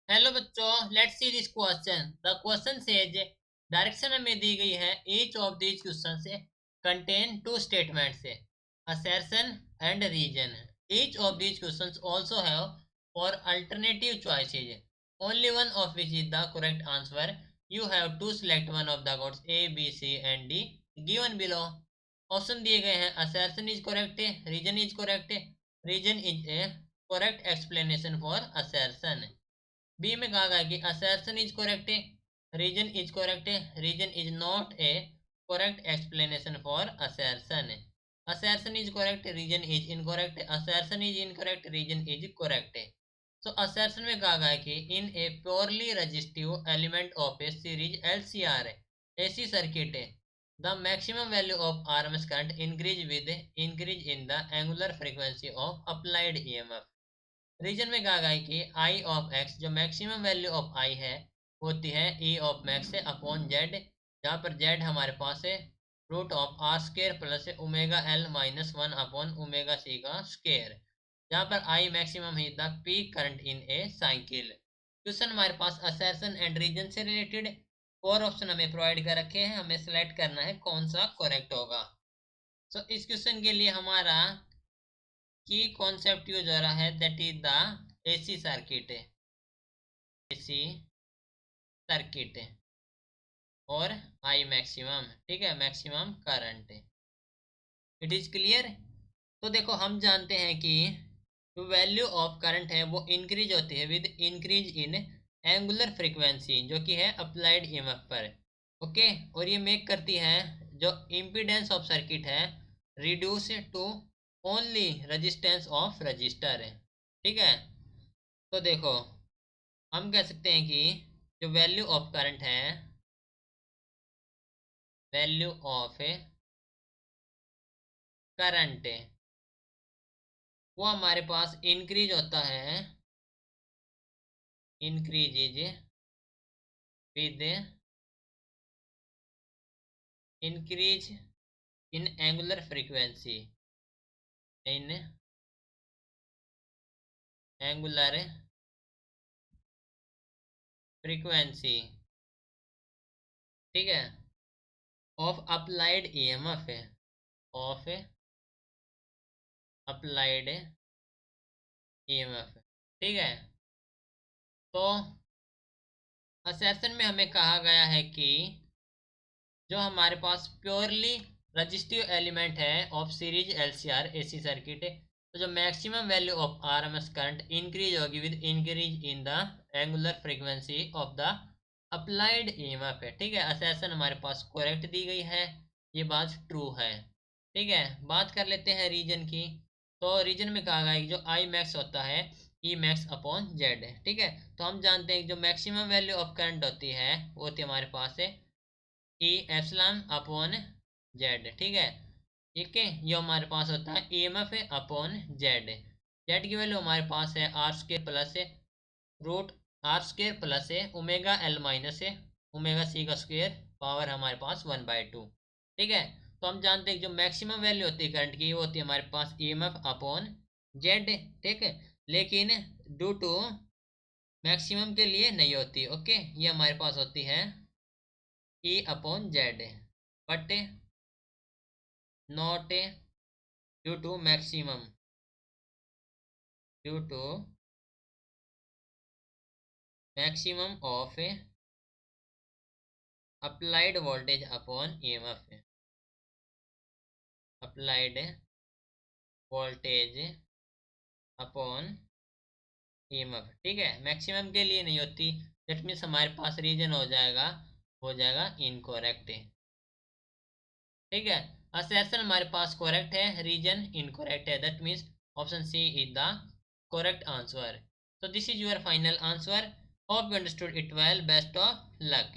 Hello बच्चों, let's see this question. The question says direction हमें दी गई है। ईच ऑफ दीज क्वेश्चन से कंटेन टू स्टेटमेंट्स है, assertion and reason. Each of these questions also have four alternative choices, only one of which is the correct answer. You have to select one of the codes A B C and D given below. Option दिए गए हैं, assertion is correct, reason is correct, reason is a correct explanation for assertion। B में कहा गया कि assertion is correct, reason is correct, reason is not a correct explanation for assertion। assertion is correct, reason is incorrect, assertion is incorrect, reason is correct. So assertion में कहा गया कि in a purely resistive element of a series LCR AC circuit the maximum value of RMS current increase with increase in the angular frequency of applied EMF। Reason में कहा गया है कि I of X जो maximum value of I है होती है E of max से अपॉन जेड, जहाँ पर जेड हमारे पास है root of R square plus omega L minus one upon omega C का स्केयर, जहाँ पर आई मैक्सिमम है the peak current in a cycle. Question हमारे पास असर्शन एंड रीजन से रिलेटेड फोर ऑप्शन हमें प्रोवाइड कर रखे हैं, हमें सेलेक्ट करना है कौन सा करेक्ट होगा। सो इस क्वेश्चन के लिए हमारा की कॉन्सेप्ट यूज हो रहा है, that is the AC circuit, AC circuit और आई मैक्सिमम, ठीक है, maximum current. It is clear. तो देखो हम जानते हैं कि जो वैल्यू ऑफ करंट है वो इंक्रीज होती है with increase in angular frequency, जो कि है अप्लाइड ईएमएफ पर। ओके, और ये मेक करती है जो इम्पीडेंस ऑफ सर्किट है reduce to only resistance of register है, ठीक है। तो देखो हम कह सकते हैं कि जो वैल्यू ऑफ करंट है, वैल्यू ऑफ करंट वो हमारे पास इंक्रीज होता है, increase with increase in angular frequency, in angular frequency, ठीक है, ऑफ अप्लाइड ईएमएफ है, ऑफ अप्लाइड ईएमएफ, ठीक है। तो असर्शन में हमें कहा गया है कि जो हमारे पास प्योरली रजिस्टिव एलिमेंट है of series LCR AC circuit, तो जो maximum value of RMS current increase होगी with increase in the angular frequency of the applied EMF है, ठीक है। असर्शन हमारे पास करेक्ट दी गई है, ये बात ट्रू है, ठीक है। बात कर लेते हैं रीजन की। तो रीजन में कहा गया है कि जो आई मैक्स होता है ई मैक्स अपॉन जेड है, ठीक है। तो हम जानते हैं कि जो मैक्सिमम वैल्यू ऑफ करंट होती है वो होती है हमारे पास है ई एप्सिलॉन अपॉन जेड, ठीक है। ठीक है, ये हमारे पास होता है EMF अपॉन जेड। जेड की वैल्यू हमारे पास है R square plus root R square plus omega L minus omega C का स्क्वेयर पावर हमारे पास 1/2, ठीक है। तो हम जानते हैं कि जो मैक्सिमम वैल्यू होती है करंट की वो होती है हमारे पास EMF अपॉन जेड, ठीक है। लेकिन ड्यू टू मैक्सिमम के लिए नहीं होती, ओके, ये हमारे पास होती है E upon Z, but not due to maximum, due to maximum of applied voltage upon EMF, applied voltage upon EMF, ठीक है। मैक्सिमम के लिए नहीं होती, दैट मीन्स हमारे पास रीजन हो जाएगा इनकरेक्ट, ठीक है। असर्शन हमारे पास करेक्ट है, रीजन इनकरेक्ट है, that means option C is the correct answer. So this is your final answer. Hope you understood it well. Best of luck.